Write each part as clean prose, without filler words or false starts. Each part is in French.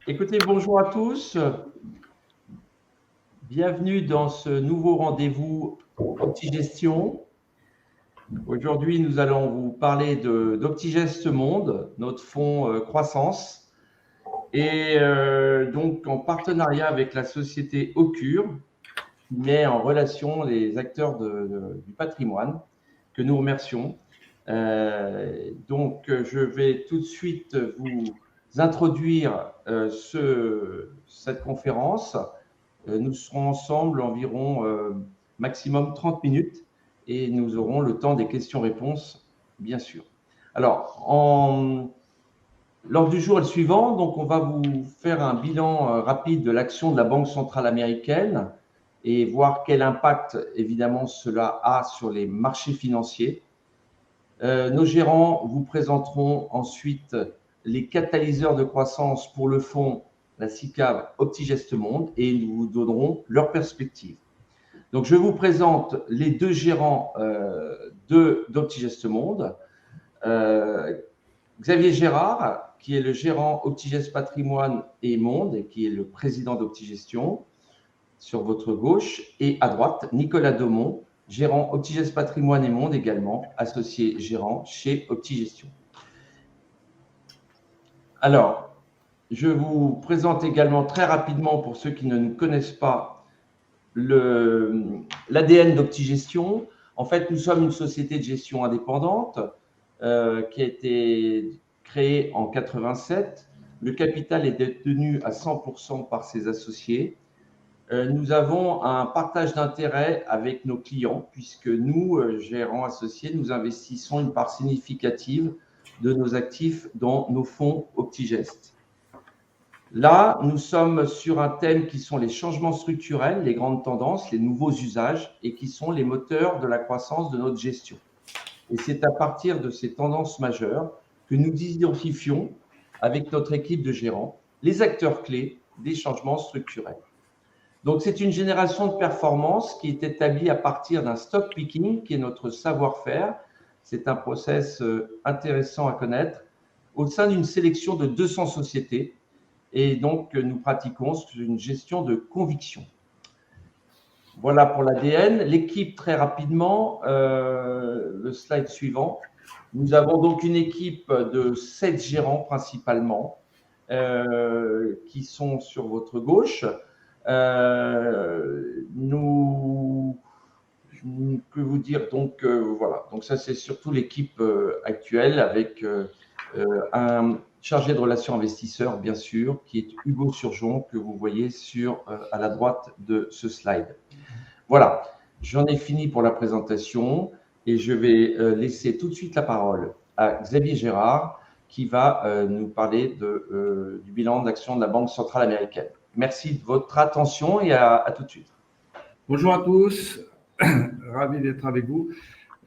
Écoutez, bonjour à tous. Bienvenue dans ce nouveau rendez-vous Optigestion. Aujourd'hui, nous allons vous parler d'Optigest Monde, notre fonds croissance, et donc en partenariat avec la société Occur, qui met en relation les acteurs du patrimoine, que nous remercions. Donc, je vais tout de suite vous introduire cette conférence. Nous serons ensemble environ maximum 30 minutes et nous aurons le temps des questions-réponses, bien sûr. Alors, l'ordre du jour est le suivant. Donc, on va vous faire un bilan rapide de l'action de la Banque centrale américaine et voir quel impact, évidemment, cela a sur les marchés financiers. Nos gérants vous présenteront ensuite les catalyseurs de croissance pour le fonds, la SICAV Optigest Monde, et nous vous donnerons leurs perspectives. Donc, je vous présente les deux gérants d'Optigest Monde. Xavier Gérard, qui est le gérant Optigest Patrimoine et Monde, et qui est le président d'Optigestion, sur votre gauche, et à droite, Nicolas Daumont, gérant Optigest Patrimoine et Monde également, associé gérant chez Optigestion. Alors, je vous présente également très rapidement, pour ceux qui ne nous connaissent pas, l'ADN d'Optigestion. En fait, nous sommes une société de gestion indépendante qui a été créée en 87. Le capital est détenu à 100% par ses associés. Nous avons un partage d'intérêts avec nos clients, puisque nous, gérants associés, nous investissons une part significative de nos actifs dans nos fonds Optigest. Là, nous sommes sur un thème qui sont les changements structurels, les grandes tendances, les nouveaux usages, et qui sont les moteurs de la croissance de notre gestion. Et c'est à partir de ces tendances majeures que nous identifions, avec notre équipe de gérants, les acteurs clés des changements structurels. Donc, c'est une génération de performance qui est établie à partir d'un stock picking, qui est notre savoir-faire. C'est un process intéressant à connaître au sein d'une sélection de 200 sociétés. Et donc, nous pratiquons une gestion de conviction. Voilà pour l'ADN. L'équipe, très rapidement, le slide suivant. Nous avons donc une équipe de 7 gérants principalement, qui sont sur votre gauche. Que vous dire, donc voilà, donc ça c'est surtout l'équipe actuelle avec un chargé de relations investisseurs, bien sûr, qui est Hugo Surgeon, que vous voyez à la droite de ce slide. Voilà, j'en ai fini pour la présentation et je vais laisser tout de suite la parole à Xavier Gérard, qui va nous parler du bilan d'action de la Banque centrale américaine. Merci de votre attention et à tout de suite. Bonjour à tous, ravi d'être avec vous.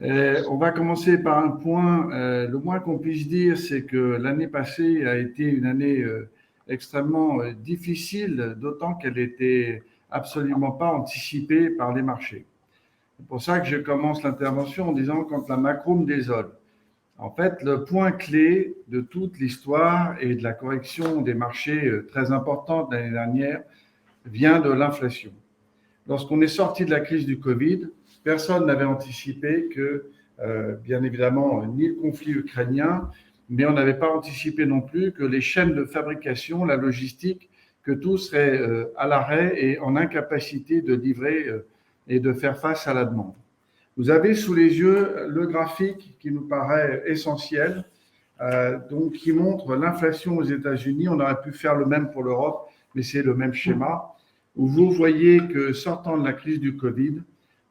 On va commencer par un point. Le moins qu'on puisse dire, c'est que l'année passée a été une année extrêmement difficile, d'autant qu'elle n'était absolument pas anticipée par les marchés. C'est pour ça que je commence l'intervention en disant quand la macro me désole. En fait, le point clé de toute l'histoire et de la correction des marchés très importante l'année dernière vient de l'inflation. Lorsqu'on est sorti de la crise du Covid, personne n'avait anticipé que, bien évidemment, ni le conflit ukrainien, mais on n'avait pas anticipé non plus que les chaînes de fabrication, la logistique, que tout serait à l'arrêt et en incapacité de livrer et de faire face à la demande. Vous avez sous les yeux le graphique qui nous paraît essentiel, donc qui montre l'inflation aux États-Unis. On aurait pu faire le même pour l'Europe, mais c'est le même schéma, où vous voyez que sortant de la crise du Covid,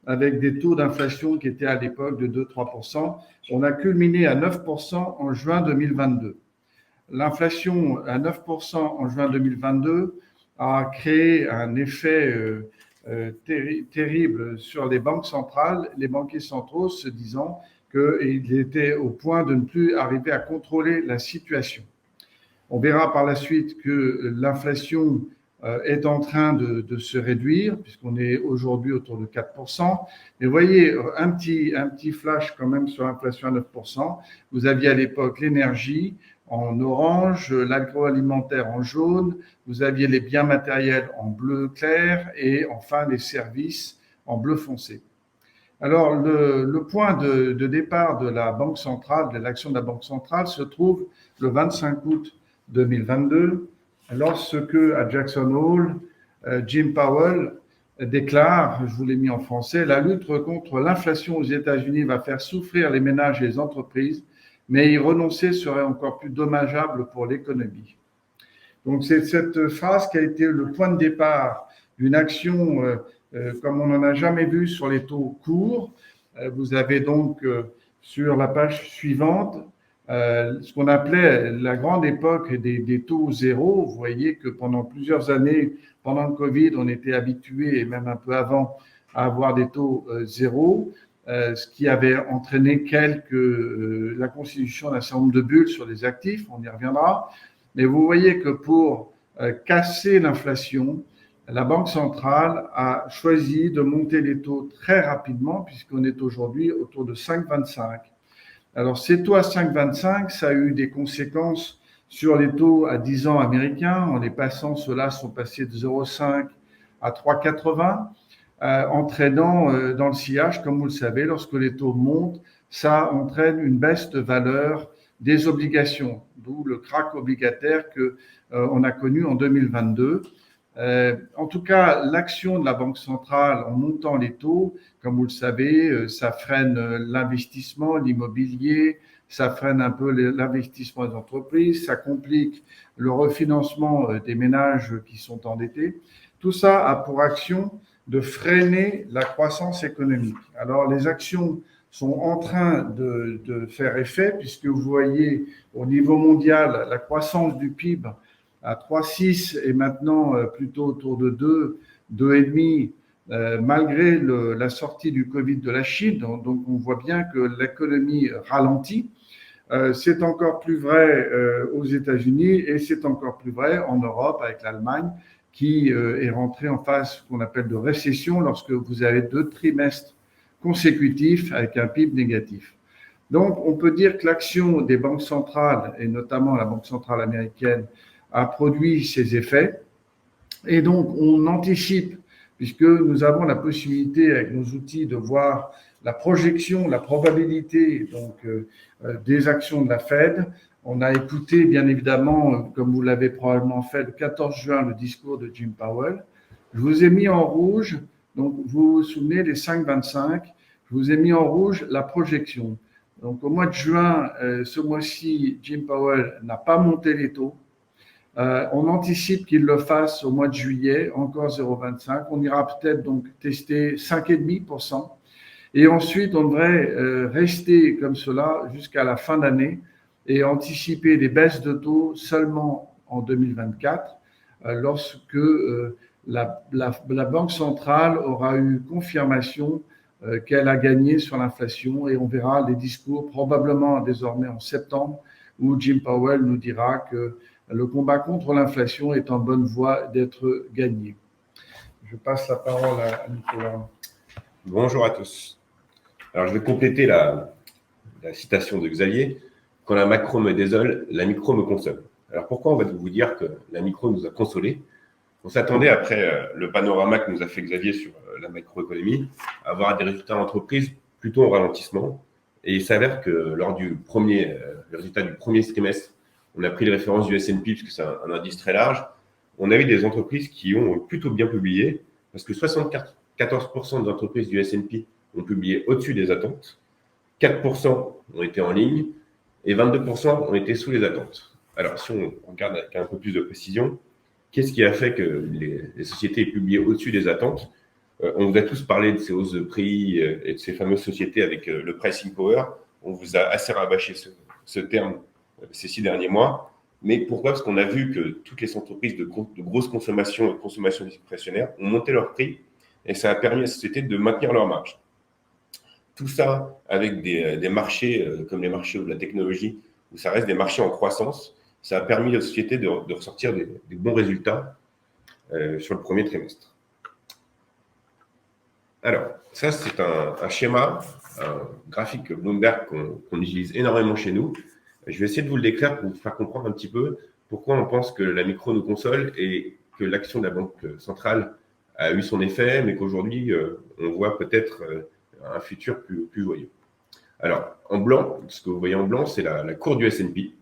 avec des taux d'inflation qui étaient à l'époque de 2-3%, on a culminé à 9% en juin 2022. L'inflation à 9% en juin 2022 a créé un effet terrible sur les banques centrales, les banquiers centraux se disant qu'ils étaient au point de ne plus arriver à contrôler la situation. On verra par la suite que l'inflation est en train de se réduire, puisqu'on est aujourd'hui autour de 4%. Mais vous voyez, un petit flash quand même sur l'inflation à 9%. Vous aviez à l'époque l'énergie, en orange, l'agroalimentaire en jaune, vous aviez les biens matériels en bleu clair et enfin les services en bleu foncé. Alors, le point de départ de la Banque centrale, de l'action de la Banque centrale, se trouve le 25 août 2022, lorsque à Jackson Hole, Jim Powell déclare, je vous l'ai mis en français, la lutte contre l'inflation aux États-Unis va faire souffrir les ménages et les entreprises, mais y renoncer serait encore plus dommageable pour l'économie. Donc, c'est cette phrase qui a été le point de départ d'une action comme on n'en a jamais vu sur les taux courts. Vous avez donc sur la page suivante ce qu'on appelait la grande époque des taux zéro. Vous voyez que pendant plusieurs années, pendant le Covid, on était habitué, et même un peu avant, à avoir des taux zéro, ce qui avait entraîné la constitution d'un certain nombre de bulles sur les actifs, on y reviendra. Mais vous voyez que pour casser l'inflation, la Banque centrale a choisi de monter les taux très rapidement, puisqu'on est aujourd'hui autour de 5,25. Alors, ces taux à 5,25, ça a eu des conséquences sur les taux à 10 ans américains. En les passant, ceux-là sont passés de 0,5 à 3,80, entraînant dans le sillage, comme vous le savez, lorsque les taux montent, ça entraîne une baisse de valeur des obligations, d'où le krach obligataire qu'on a connu en 2022. En tout cas, l'action de la Banque centrale en montant les taux, comme vous le savez, ça freine l'investissement, l'immobilier, ça freine un peu l'investissement des entreprises, ça complique le refinancement des ménages qui sont endettés. Tout ça a pour action de freiner la croissance économique. Alors, les actions sont en train de faire effet, puisque vous voyez au niveau mondial la croissance du PIB à 3,6 et maintenant plutôt autour de 2, 2,5, malgré la sortie du Covid de la Chine. Donc on voit bien que l'économie ralentit. C'est encore plus vrai aux États-Unis et c'est encore plus vrai en Europe avec l'Allemagne qui est rentrée en phase qu'on appelle de récession lorsque vous avez 2 trimestres consécutifs avec un PIB négatif. Donc on peut dire que l'action des banques centrales et notamment la Banque centrale américaine a produit ses effets. Et donc, on anticipe, puisque nous avons la possibilité, avec nos outils, de voir la projection, la probabilité donc, des actions de la Fed. On a écouté, bien évidemment, comme vous l'avez probablement fait, le 14 juin, le discours de Jim Powell. Je vous ai mis en rouge, donc vous vous souvenez, les 5,25. Je vous ai mis en rouge la projection. Donc, au mois de juin, ce mois-ci, Jim Powell n'a pas monté les taux. On anticipe qu'il le fasse au mois de juillet, encore 0,25. On ira peut-être donc tester 5,5%. Et ensuite, on devrait rester comme cela jusqu'à la fin d'année et anticiper des baisses de taux seulement en 2024, lorsque la Banque centrale aura eu confirmation qu'elle a gagné sur l'inflation. Et on verra les discours probablement désormais en septembre, où Jim Powell nous dira que le combat contre l'inflation est en bonne voie d'être gagné. Je passe la parole à Nicolas. Bonjour à tous. Alors, je vais compléter la citation de Xavier. Quand la macro me désole, la micro me console. Alors, pourquoi on va vous dire que la micro nous a consolés? On s'attendait, après le panorama que nous a fait Xavier sur la macroéconomie, à avoir des résultats d'entreprise plutôt en ralentissement. Et il s'avère que lors du résultat du premier trimestre, on a pris les références du S&P, puisque c'est un indice très large. On a eu des entreprises qui ont plutôt bien publié, parce que 74% des entreprises du S&P ont publié au-dessus des attentes, 4% ont été en ligne, et 22% ont été sous les attentes. Alors, si on regarde avec un peu plus de précision, qu'est-ce qui a fait que les sociétés aient publié au-dessus des attentes? On vous a tous parlé de ces hausses de prix et de ces fameuses sociétés avec le pricing power. On vous a assez rabâché ce terme ces 6 derniers mois. Mais pourquoi? Parce qu'on a vu que toutes les entreprises de grosse consommation et de consommation discrétionnaire ont monté leurs prix et ça a permis à la société de maintenir leur marge. Tout ça avec des marchés comme les marchés de la technologie, où ça reste des marchés en croissance, ça a permis à la société de ressortir des bons résultats sur le premier trimestre. Alors, ça, c'est un schéma, un graphique Bloomberg qu'on utilise énormément chez nous. Je vais essayer de vous le décrire pour vous faire comprendre un petit peu pourquoi on pense que la micro nous console et que l'action de la Banque centrale a eu son effet, mais qu'aujourd'hui, on voit peut-être un futur plus joyeux. Alors, en blanc, ce que vous voyez en blanc, c'est la courbe du S&P.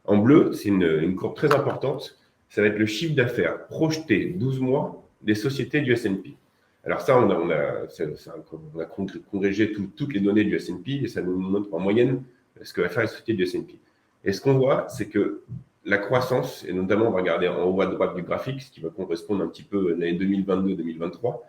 En bleu, c'est une courbe très importante. Ça va être le chiffre d'affaires projeté 12 mois des sociétés du S&P. Alors ça, on a congrégé toutes les données du S&P et ça nous montre en moyenne ce que va faire la société du S&P. Et ce qu'on voit, c'est que la croissance, et notamment on va regarder en haut à droite du graphique, ce qui va correspondre un petit peu à l'année 2022-2023,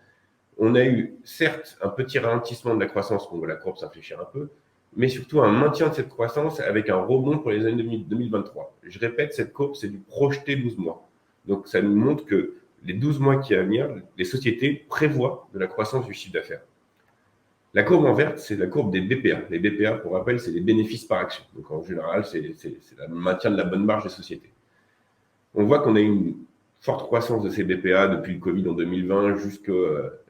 on a eu certes un petit ralentissement de la croissance, on voit la courbe s'infléchir un peu, mais surtout un maintien de cette croissance avec un rebond pour les années 2023. Je répète, cette courbe, c'est du projeté 12 mois. Donc, ça nous montre que les 12 mois qui à venir, les sociétés prévoient de la croissance du chiffre d'affaires. La courbe en verte, c'est la courbe des BPA. Les BPA, pour rappel, c'est les bénéfices par action. Donc, en général, c'est le maintien de la bonne marge des sociétés. On voit qu'on a une forte croissance de ces BPA depuis le Covid en 2020 jusqu'à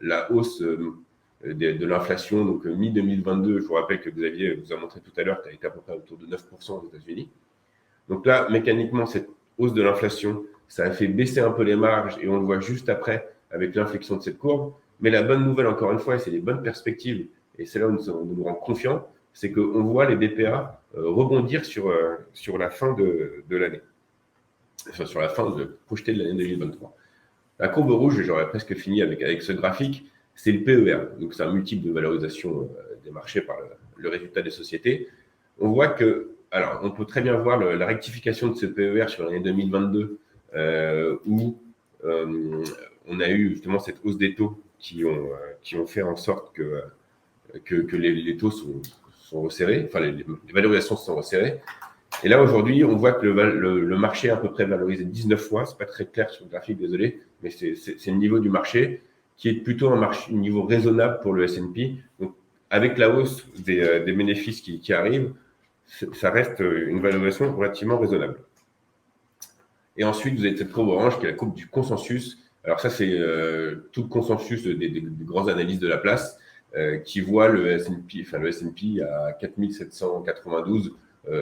la hausse de l'inflation. Donc, mi-2022, je vous rappelle que Xavier vous a montré tout à l'heure qu'elle était à peu près autour de 9% aux États-Unis. Donc là, mécaniquement, cette hausse de l'inflation, ça a fait baisser un peu les marges et on le voit juste après avec l'inflexion de cette courbe. Mais la bonne nouvelle, encore une fois, et c'est les bonnes perspectives, et c'est là où on nous rend confiants, c'est qu'on voit les BPA rebondir sur la fin de l'année, enfin, sur la fin projetée de l'année 2023. La courbe rouge, j'aurais presque fini avec ce graphique, c'est le PER. Donc, c'est un multiple de valorisation des marchés par le résultat des sociétés. On voit que, alors, on peut très bien voir la rectification de ce PER sur l'année 2022, où on a eu justement cette hausse des taux qui ont fait en sorte que les taux sont resserrés, enfin les valorisations se sont resserrées. Et là, aujourd'hui, on voit que le marché est à peu près valorisé 19 fois. Ce n'est pas très clair sur le graphique, désolé, mais c'est le niveau du marché qui est plutôt un niveau raisonnable pour le S&P. Donc, avec la hausse des bénéfices qui arrivent, ça reste une valorisation relativement raisonnable. Et ensuite, vous avez cette courbe orange qui est la courbe du consensus. Alors ça, c'est tout le consensus des grands analystes de la place qui voient le S&P à 4792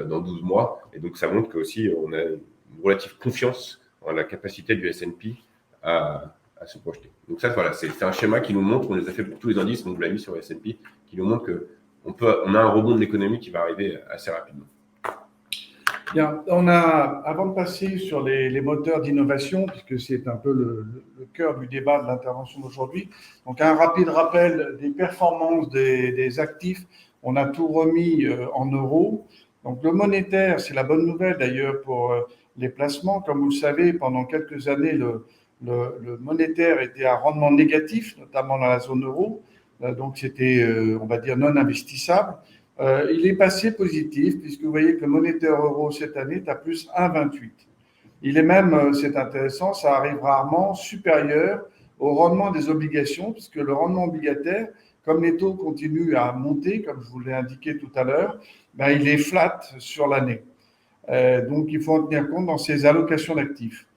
dans 12 mois. Et donc, ça montre qu'aussi, on a une relative confiance en la capacité du S&P à se projeter. Donc ça, voilà, c'est un schéma qui nous montre, on les a fait pour tous les indices, donc vous l'avez mis sur le S&P, qui nous montre qu'on a un rebond de l'économie qui va arriver assez rapidement. Bien, avant de passer sur les moteurs d'innovation, puisque c'est un peu le cœur du débat de l'intervention d'aujourd'hui, donc un rapide rappel des performances des actifs. On a tout remis en euros. Donc le monétaire, c'est la bonne nouvelle d'ailleurs pour les placements. Comme vous le savez, pendant quelques années, le monétaire était à rendement négatif, notamment dans la zone euro. Donc c'était, on va dire, non investissable. Il est passé positif, puisque vous voyez que le monétaire euro cette année est à plus 1,28. Il est même, c'est intéressant, ça arrive rarement, supérieur au rendement des obligations, puisque le rendement obligataire, comme les taux continuent à monter, comme je vous l'ai indiqué tout à l'heure, ben, il est flat sur l'année. Donc, il faut en tenir compte dans ses allocations d'actifs.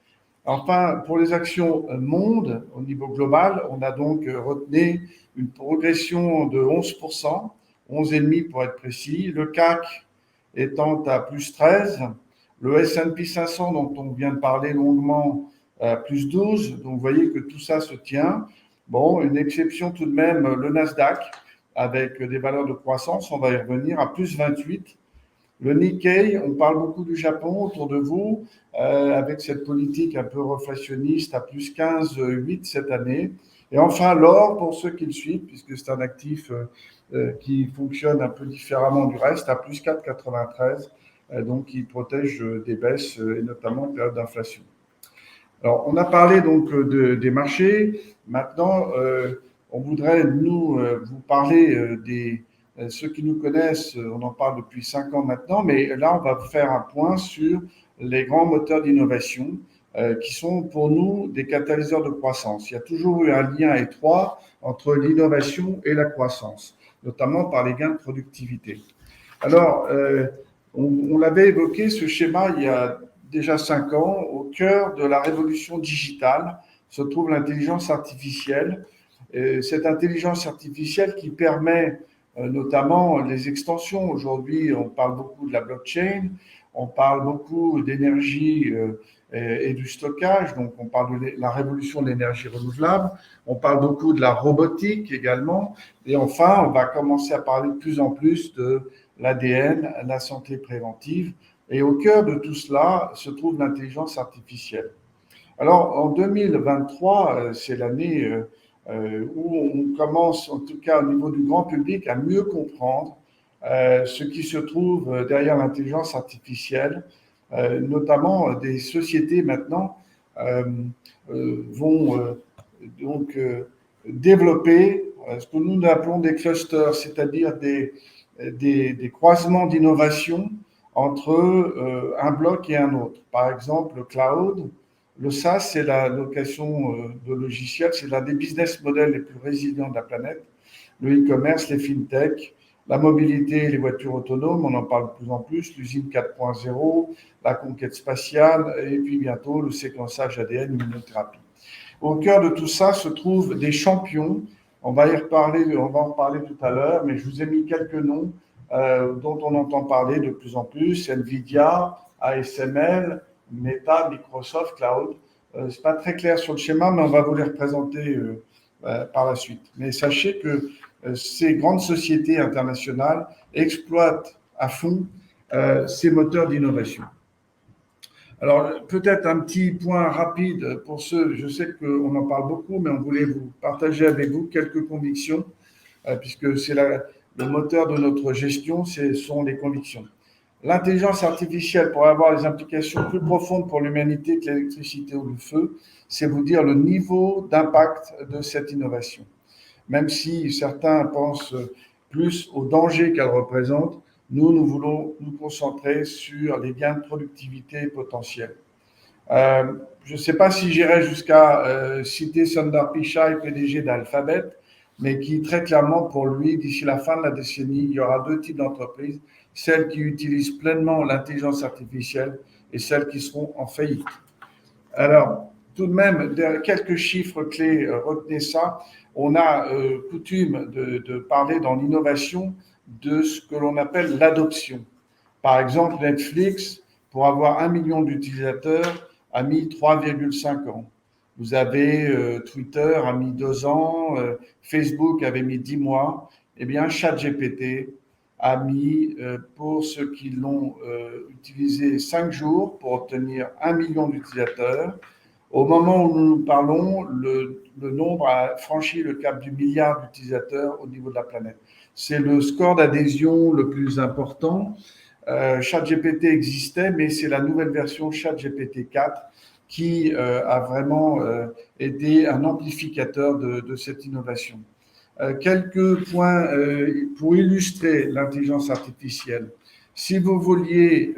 Enfin, pour les actions monde, au niveau global, on a donc retenu une progression de 11%, 11,5 pour être précis, le CAC étant à plus 13, le S&P 500 dont on vient de parler longuement à plus 12, donc vous voyez que tout ça se tient. Bon, une exception tout de même, le Nasdaq, avec des valeurs de croissance, on va y revenir, à plus 28. Le Nikkei, on parle beaucoup du Japon autour de vous, avec cette politique un peu reflationniste à plus 15,8 cette année. Et enfin, l'or, pour ceux qui le suivent, puisque c'est un actif qui fonctionne un peu différemment du reste, à plus 4,93, donc qui protège des baisses, et notamment en période d'inflation. Alors, on a parlé donc des marchés. Maintenant, on voudrait, nous, vous parler ceux qui nous connaissent, on en parle depuis 5 ans maintenant, mais là, on va faire un point sur les grands moteurs d'innovation qui sont pour nous des catalyseurs de croissance. Il y a toujours eu un lien étroit entre l'innovation et la croissance, notamment par les gains de productivité. Alors, on l'avait évoqué, ce schéma, il y a déjà 5 ans, au cœur de la révolution digitale se trouve l'intelligence artificielle. Cette intelligence artificielle qui permet notamment les extensions. Aujourd'hui, on parle beaucoup de la blockchain, on parle beaucoup d'énergie et du stockage, donc on parle de la révolution de l'énergie renouvelable, on parle beaucoup de la robotique également, et enfin, on va commencer à parler de plus en plus de l'ADN, la santé préventive, et au cœur de tout cela se trouve l'intelligence artificielle. Alors, en 2023, c'est l'année où on commence, en tout cas au niveau du grand public, à mieux comprendre ce qui se trouve derrière l'intelligence artificielle, notamment des sociétés maintenant vont donc développer ce que nous appelons des clusters, c'est-à-dire des croisements d'innovation entre un bloc et un autre. Par exemple, le cloud, le SaaS, c'est la location de logiciels, c'est l'un des business models les plus résilients de la planète. Le e-commerce, les fintech, la mobilité, les voitures autonomes, on en parle de plus en plus, l'usine 4.0, la conquête spatiale et puis bientôt le séquençage ADN, l'immunothérapie. Au cœur de tout ça se trouvent des champions. On va en parler tout à l'heure, mais je vous ai mis quelques noms dont on entend parler de plus en plus, NVIDIA, ASML, Meta, Microsoft, Cloud. C'est pas très clair sur le schéma, mais on va vous les représenter par la suite. Mais sachez que ces grandes sociétés internationales exploitent à fond ces moteurs d'innovation. Alors, peut-être un petit point rapide pour ceux, je sais qu'on en parle beaucoup, mais on voulait vous partager avec vous quelques convictions, puisque c'est le moteur de notre gestion, ce sont les convictions. L'intelligence artificielle pourrait avoir des implications plus profondes pour l'humanité que l'électricité ou le feu, c'est vous dire le niveau d'impact de cette innovation. Même si certains pensent plus aux dangers qu'elle représente, nous voulons nous concentrer sur les gains de productivité potentiels. Je ne sais pas si j'irai jusqu'à citer Sundar Pichai, PDG d'Alphabet, mais qui très clairement pour lui, d'ici la fin de la décennie, il y aura deux types d'entreprises, celles qui utilisent pleinement l'intelligence artificielle et celles qui seront en faillite. Alors, tout de même, quelques chiffres clés, retenez ça. On a coutume de parler dans l'innovation de ce que l'on appelle l'adoption. Par exemple, Netflix, pour avoir 1 million d'utilisateurs, a mis 3,5 ans. Vous avez Twitter a mis 2 ans, Facebook avait mis 10 mois. Eh bien, ChatGPT a mis, pour ceux qui l'ont utilisé, 5 jours pour obtenir 1 million d'utilisateurs. Au moment où nous parlons, le nombre a franchi le cap du milliard d'utilisateurs au niveau de la planète. C'est le score d'adhésion le plus important. ChatGPT existait, mais c'est la nouvelle version ChatGPT 4 qui a vraiment été un amplificateur de cette innovation. Quelques points pour illustrer l'intelligence artificielle. Si vous vouliez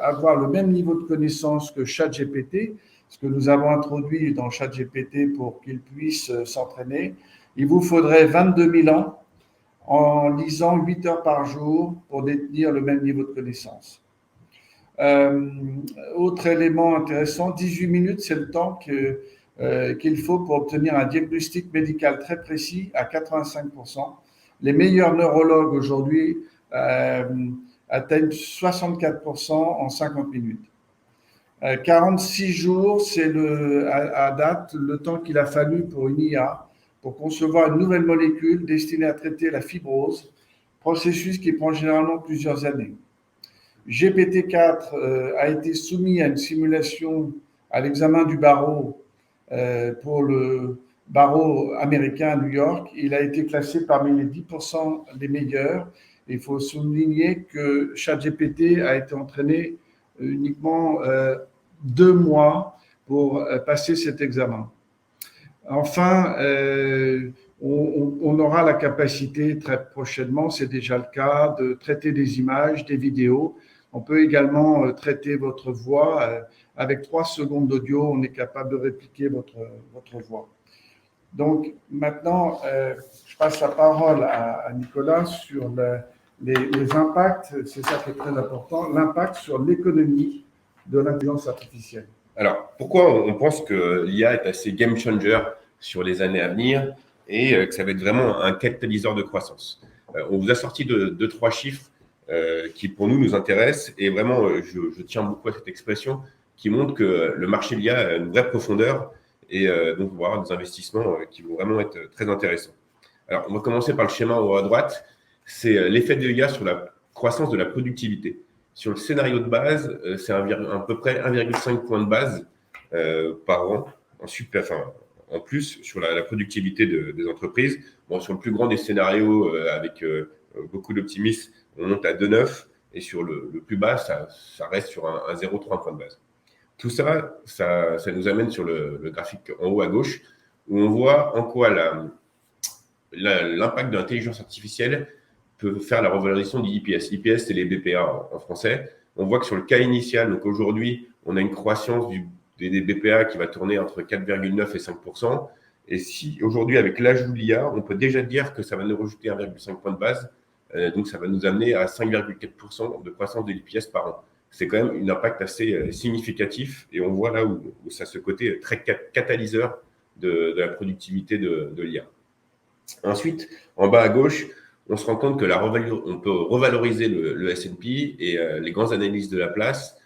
avoir le même niveau de connaissance que ChatGPT, ce que nous avons introduit dans ChatGPT pour qu'il puisse s'entraîner, il vous faudrait 22 000 ans en lisant 8 heures par jour pour détenir le même niveau de connaissance. Autre élément intéressant, 18 minutes, c'est le temps qu'il faut pour obtenir un diagnostic médical très précis à 85%. Les meilleurs neurologues aujourd'hui atteignent 64% en 50 minutes. 46 jours, c'est à date le temps qu'il a fallu pour une IA pour concevoir une nouvelle molécule destinée à traiter la fibrose, processus qui prend généralement plusieurs années. GPT-4 a été soumis à une simulation à l'examen du barreau pour le barreau américain à New York. Il a été classé parmi les 10% des meilleurs. Il faut souligner que ChatGPT a été entraîné uniquement 2 mois pour passer cet examen. Enfin, on aura la capacité très prochainement, c'est déjà le cas, de traiter des images, des vidéos. On peut également traiter votre voix. Avec 3 secondes d'audio, on est capable de répliquer votre voix. Donc maintenant, je passe la parole à Nicolas sur les impacts, c'est ça qui est très important, l'impact sur l'économie de l'intelligence artificielle. Alors, pourquoi on pense que l'IA est assez game changer sur les années à venir et que ça va être vraiment un catalyseur de croissance? On vous a sorti deux, trois chiffres qui, pour nous intéressent. Et vraiment, je tiens beaucoup à cette expression qui montre que le marché de l'IA a une vraie profondeur et donc on va avoir des investissements qui vont vraiment être très intéressants. Alors, on va commencer par le schéma en haut à droite. C'est l'effet de l'IA sur la croissance de la productivité. Sur le scénario de base, c'est à peu près 1,5 point de base par an, en plus sur la productivité des entreprises. Bon, sur le plus grand des scénarios, avec beaucoup d'optimisme, on monte à 2,9 et sur le plus bas, ça reste sur un 0,3 point de base. Tout ça nous amène sur le graphique en haut à gauche, où on voit en quoi l'impact de l'intelligence artificielle peut faire la revalorisation du IPS. IPS, c'est les BPA en français. On voit que sur le cas initial, donc aujourd'hui, on a une croissance des BPA qui va tourner entre 4,9 et 5%. Et si aujourd'hui, avec l'ajout de l'IA, on peut déjà dire que ça va nous rajouter 1,5 point de base, donc ça va nous amener à 5,4% de croissance de l'IPS par an. C'est quand même un impact assez significatif et on voit là où ça a ce côté très catalyseur de la productivité de l'IA. Ensuite, en bas à gauche, on se rend compte que on peut revaloriser le S&P et les grands analystes de la place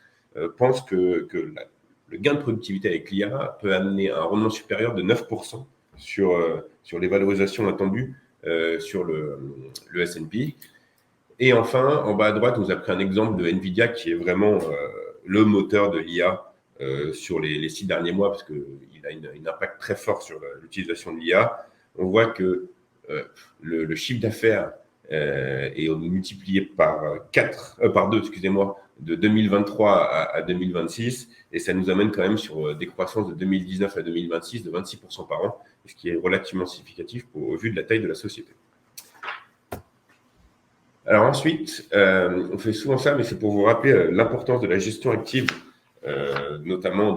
pensent que le gain de productivité avec l'IA peut amener un rendement supérieur de 9% sur les valorisations attendues sur le S&P. Et enfin, en bas à droite, on vous a pris un exemple de NVIDIA qui est vraiment le moteur de l'IA sur les 6 derniers mois parce qu'il a un impact très fort sur l'utilisation de l'IA. On voit que le chiffre d'affaires est multiplié par 2, excusez-moi, de 2023 à 2026, et ça nous amène quand même sur des croissances de 2019 à 2026 de 26% par an, ce qui est relativement significatif au vu de la taille de la société. Alors ensuite, on fait souvent ça, mais c'est pour vous rappeler l'importance de la gestion active, notamment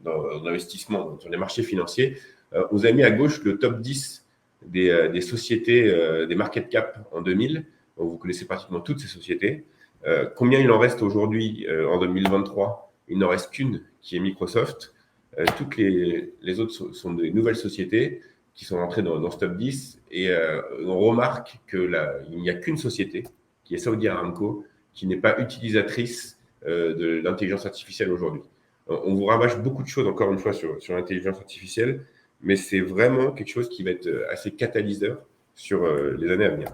dans l'investissement sur les marchés financiers. On vous a mis à gauche le top 10 des sociétés, des market cap en 2000. Donc, vous connaissez pratiquement toutes ces sociétés. Combien il en reste aujourd'hui en 2023? Il n'en reste qu'une, qui est Microsoft. Toutes les autres sont des nouvelles sociétés qui sont entrées dans ce top 10. Et on remarque qu'il n'y a qu'une société, qui est Saudi Aramco, qui n'est pas utilisatrice de l'intelligence artificielle aujourd'hui. On vous rabâche beaucoup de choses, encore une fois, sur l'intelligence artificielle, mais c'est vraiment quelque chose qui va être assez catalyseur sur les années à venir.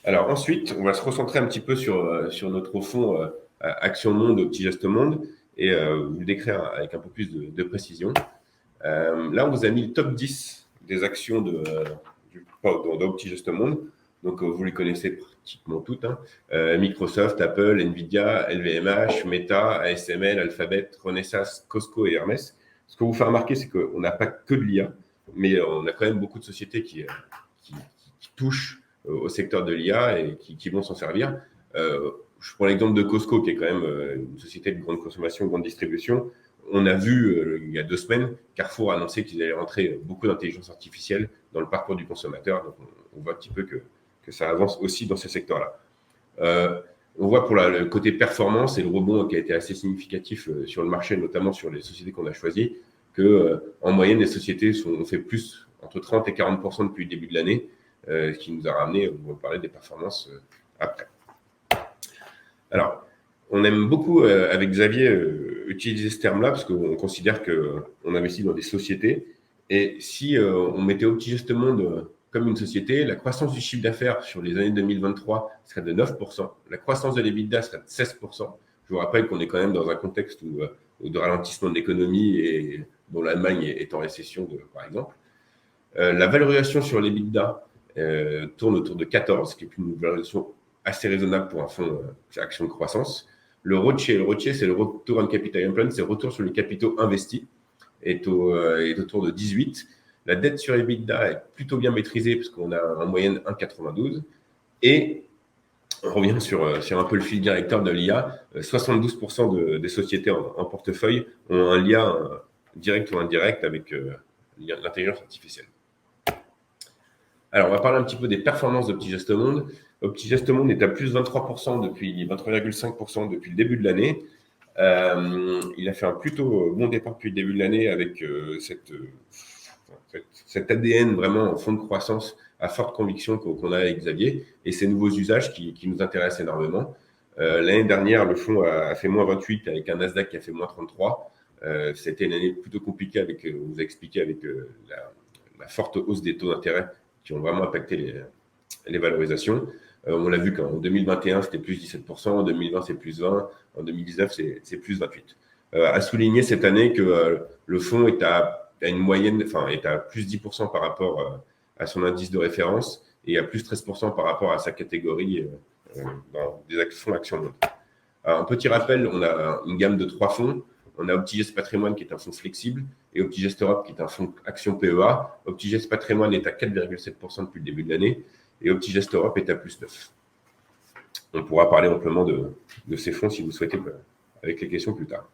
Alors ensuite, on va se recentrer un petit peu sur notre fonds Action Monde, Petit Geste Monde, et vous le décrire avec un peu plus de précision. Là, on vous a mis le top 10 des actions de Petit Geste Monde. Donc, vous les connaissez pratiquement toutes. Microsoft, Apple, Nvidia, LVMH, Meta, ASML, Alphabet, Renesas, Costco et Hermès. Ce qu'on vous fait remarquer, c'est qu'on n'a pas que de l'IA, mais on a quand même beaucoup de sociétés qui touchent au secteur de l'IA et qui vont s'en servir. Je prends l'exemple de Costco, qui est quand même une société de grande consommation, de grande distribution. On a vu il y a 2 semaines, Carrefour a annoncé qu'ils allaient rentrer beaucoup d'intelligence artificielle dans le parcours du consommateur. Donc, on voit un petit peu que ça avance aussi dans ce secteur-là. On voit pour le côté performance et le rebond qui a été assez significatif sur le marché, notamment sur les sociétés qu'on a choisies, qu'en moyenne, les sociétés ont fait plus entre 30 et 40% depuis le début de l'année, ce qui nous a ramené, on va parler des performances après. Alors, on aime beaucoup, avec Xavier, utiliser ce terme-là parce qu'on considère qu'on investit dans des sociétés. Et si on mettait au Petit Geste Monde comme une société, la croissance du chiffre d'affaires sur les années 2023 serait de 9%. La croissance de l'EBITDA serait de 16%. Je vous rappelle qu'on est quand même dans un contexte de ralentissement de l'économie et dont l'Allemagne est en récession, par exemple. La valorisation sur l'EBITDA tourne autour de 14, ce qui est une valorisation assez raisonnable pour un fonds action de croissance. Le ROCE, c'est le Return on Capital Employed, c'est le retour sur les capitaux investis, est autour de 18. La dette sur EBITDA est plutôt bien maîtrisée puisqu'on a en moyenne 1,92. Et on revient sur un peu le fil directeur de l'IA. 72% des sociétés en portefeuille ont un lien direct ou indirect avec l'intelligence artificielle. Alors, on va parler un petit peu des performances de Petit Geste Monde. Petit Geste Monde est à plus 23% 23,5% depuis le début de l'année. Il a fait un plutôt bon départ depuis le début de l'année avec cet ADN vraiment en fond de croissance à forte conviction qu'on a avec Xavier et ces nouveaux usages qui nous intéressent énormément. L'année dernière, le fonds a fait moins 28 avec un Nasdaq qui a fait moins 33. C'était une année plutôt compliquée on vous a expliqué, avec la forte hausse des taux d'intérêt qui ont vraiment impacté les valorisations. On l'a vu qu'en 2021, c'était plus 17%, en 2020, c'est plus 20%, en 2019, c'est plus 28%. À souligner cette année que le fonds est à une moyenne, enfin, est à plus 10% par rapport à son indice de référence et à plus 13% par rapport à sa catégorie dans des fonds Action Monde. Alors, un petit rappel, on a une gamme de 3 fonds. On a Optigest Patrimoine qui est un fonds flexible et Optigest Europe qui est un fonds Action PEA. Optigest Patrimoine est à 4,7% depuis le début de l'année et Optigest Europe est à plus 9%. On pourra parler amplement de ces fonds si vous souhaitez avec les questions plus tard.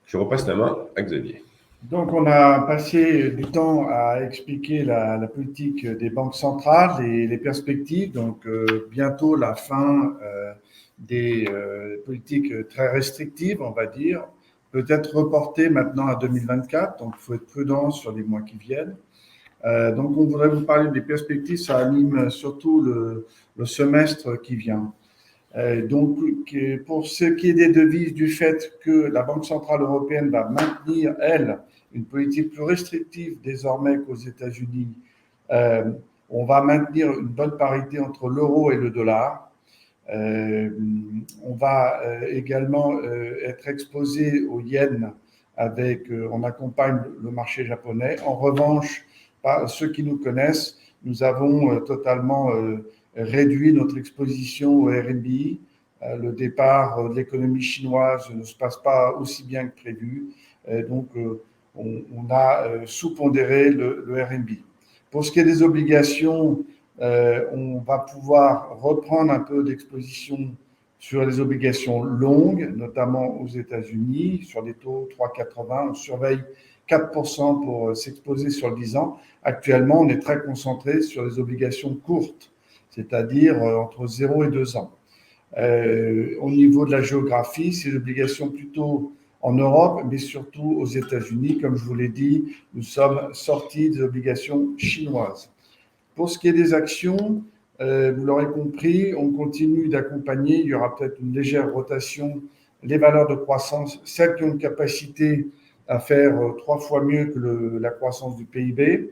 Je repasse la main à Xavier. Donc, on a passé du temps à expliquer la politique des banques centrales et les perspectives. Donc, bientôt la fin des politiques très restrictives, on va dire, peut-être reportée maintenant à 2024. Donc, il faut être prudent sur les mois qui viennent. Donc, on voudrait vous parler des perspectives. Ça anime surtout le semestre qui vient. Donc, pour ce qui est des devises, du fait que la Banque centrale européenne va maintenir, elle, une politique plus restrictive désormais qu'aux États-Unis, on va maintenir une bonne parité entre l'euro et le dollar. On va également être exposé au yen on accompagne le marché japonais. En revanche, ceux qui nous connaissent, nous avons totalement réduit notre exposition au RMB. Le départ de l'économie chinoise ne se passe pas aussi bien que prévu. Donc, on a sous-pondéré le RMB. Pour ce qui est des obligations, on va pouvoir reprendre un peu d'exposition sur les obligations longues, notamment aux États-Unis, sur les taux 3,80. On surveille 4% pour s'exposer sur le 10 ans. Actuellement, on est très concentré sur les obligations courtes, c'est-à-dire entre 0 et 2 ans. Au niveau de la géographie, c'est l'obligation plutôt en Europe, mais surtout aux États-Unis. Comme je vous l'ai dit, nous sommes sortis des obligations chinoises. Pour ce qui est des actions, vous l'aurez compris, on continue d'accompagner. Il y aura peut-être une légère rotation. Les valeurs de croissance, celles qui ont une capacité à faire 3 fois mieux que la croissance du PIB.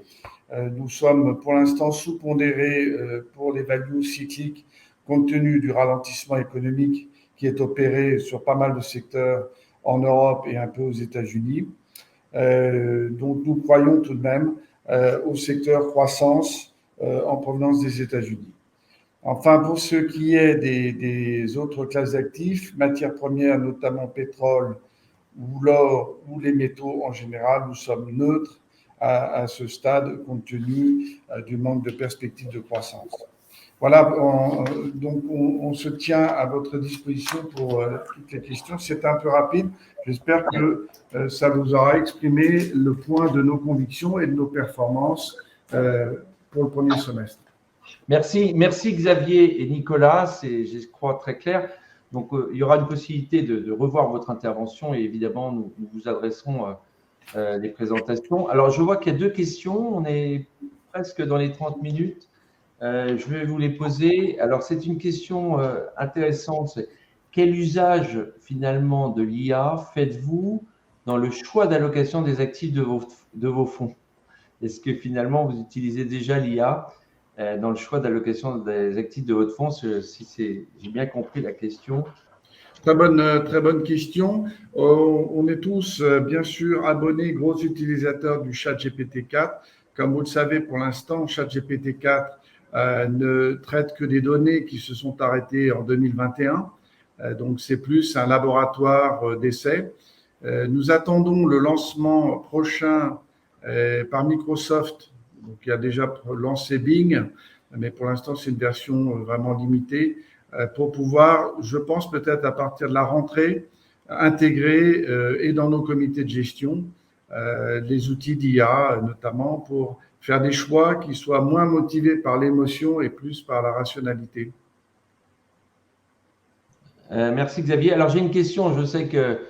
Nous sommes pour l'instant sous-pondérés pour les values cycliques compte tenu du ralentissement économique qui est opéré sur pas mal de secteurs en Europe et un peu aux États-Unis. Donc, nous croyons tout de même au secteur croissance en provenance des États-Unis. Enfin, pour ce qui est des autres classes d'actifs, matières premières, notamment pétrole ou l'or ou les métaux en général, nous sommes neutres à ce stade compte tenu du manque de perspectives de croissance. Voilà, donc on se tient à votre disposition pour toutes les questions. C'est un peu rapide. J'espère que ça vous aura exprimé le point de nos convictions et de nos performances pour le premier semestre. Merci Xavier et Nicolas, c'est, je crois, très clair. Donc, il y aura une possibilité de revoir votre intervention et évidemment, nous vous adresserons les présentations. Alors, je vois qu'il y a 2 questions. On est presque dans les 30 minutes. Je vais vous les poser. Alors, c'est une question intéressante. C'est quel usage finalement de l'IA faites-vous dans le choix d'allocation des actifs de vos fonds? Est-ce que finalement vous utilisez déjà l'IA dans le choix d'allocation des actifs de votre fonds? Si j'ai bien compris la question. Très bonne question. On est tous, bien sûr, abonnés, gros utilisateurs du ChatGPT 4. Comme vous le savez, pour l'instant, ChatGPT 4 ne traite que des données qui se sont arrêtées en 2021. Donc, c'est plus un laboratoire d'essai. Nous attendons le lancement prochain par Microsoft. Donc, il y a déjà lancé Bing, mais pour l'instant, c'est une version vraiment limitée pour pouvoir, je pense, peut-être à partir de la rentrée, intégrer et dans nos comités de gestion les outils d'IA, notamment pour faire des choix qui soient moins motivés par l'émotion et plus par la rationalité. Merci Xavier. Alors j'ai une question, je sais qu'elle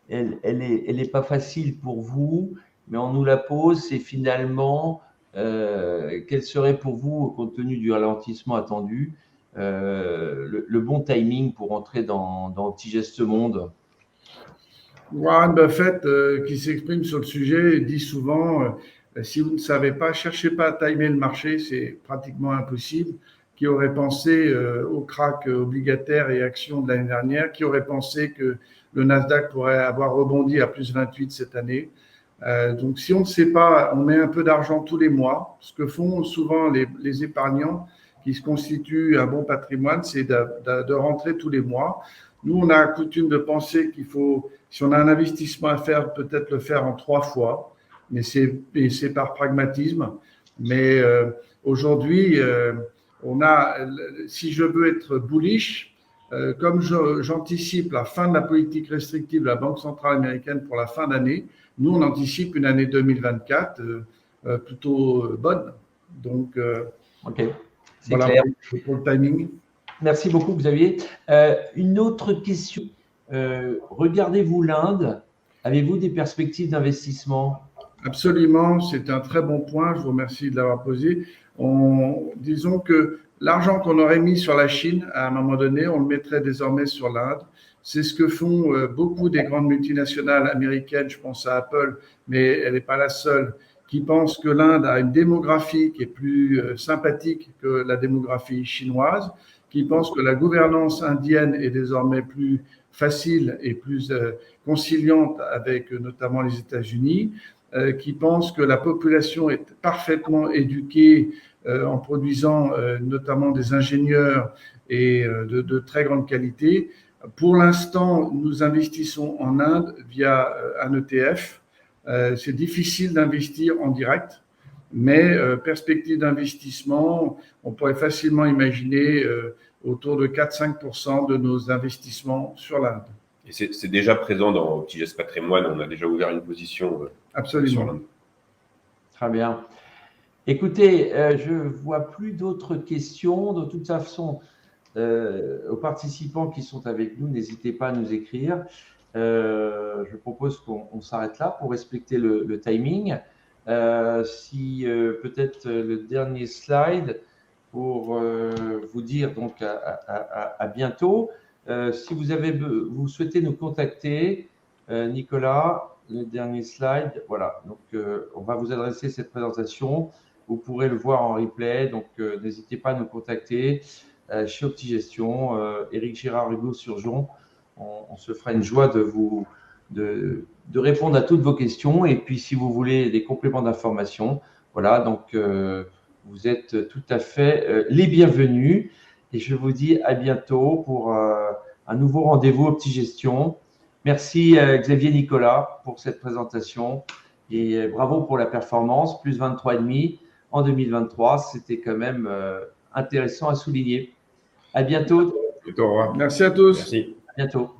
est pas facile pour vous, mais on nous la pose, c'est finalement quel serait pour vous, compte tenu du ralentissement attendu, le bon timing pour entrer dans Optigest Monde? Warren Buffett, qui s'exprime sur le sujet, dit souvent, si vous ne savez pas, cherchez pas à timer le marché, c'est pratiquement impossible. Qui aurait pensé au krach obligataire et actions de l'année dernière? Qui aurait pensé que le Nasdaq pourrait avoir rebondi à plus 28 cette année? Donc, si on ne sait pas, on met un peu d'argent tous les mois. Ce que font souvent les épargnants qui se constituent un bon patrimoine, c'est de rentrer tous les mois. Nous, on a coutume de penser qu'il faut, si on a un investissement à faire, peut-être le faire en 3 fois, mais c'est par pragmatisme. Mais aujourd'hui, si je veux être bullish, comme j'anticipe la fin de la politique restrictive de la Banque centrale américaine pour la fin d'année, nous, on anticipe une année 2024 plutôt bonne. Donc, Ok, c'est voilà clair. pour le timing. Merci beaucoup, Xavier. Une autre question. Regardez-vous l'Inde? Avez-vous des perspectives d'investissement? Absolument, c'est un très bon point. Je vous remercie de l'avoir posé. Disons que l'argent qu'on aurait mis sur la Chine, à un moment donné, on le mettrait désormais sur l'Inde. C'est ce que font beaucoup des grandes multinationales américaines, je pense à Apple, mais elle n'est pas la seule, qui pensent que l'Inde a une démographie qui est plus sympathique que la démographie chinoise, qui pensent que la gouvernance indienne est désormais plus facile et plus conciliante avec notamment les États-Unis, qui pensent que la population est parfaitement éduquée en produisant notamment des ingénieurs et de très grande qualité. Pour l'instant, nous investissons en Inde via un ETF. C'est difficile d'investir en direct, mais perspective d'investissement, on pourrait facilement imaginer autour de 4-5% de nos investissements sur l'Inde. Et c'est déjà présent dans Optigest Patrimoine, on a déjà ouvert une position sur l'Inde. Très bien. Écoutez, je ne vois plus d'autres questions. De toute façon, aux participants qui sont avec nous, n'hésitez pas à nous écrire. Je propose qu'on s'arrête là pour respecter le timing. Si peut-être le dernier slide pour vous dire donc à bientôt. Si vous souhaitez nous contacter, Nicolas, le dernier slide, voilà. Donc, on va vous adresser cette présentation. Vous pourrez le voir en replay. Donc, n'hésitez pas à nous contacter chez Optigestion, Éric Girard, Hugo Surgeon. On se fera une joie de répondre à toutes vos questions. Et puis, si vous voulez des compléments d'information, voilà. Donc, vous êtes tout à fait les bienvenus. Et je vous dis à bientôt pour un nouveau rendez-vous Optigestion. Merci Xavier Nicolas pour cette présentation et bravo pour la performance, plus 23,5 en 2023. C'était quand même intéressant à souligner. À bientôt. Au revoir. Merci à tous. Merci. À bientôt.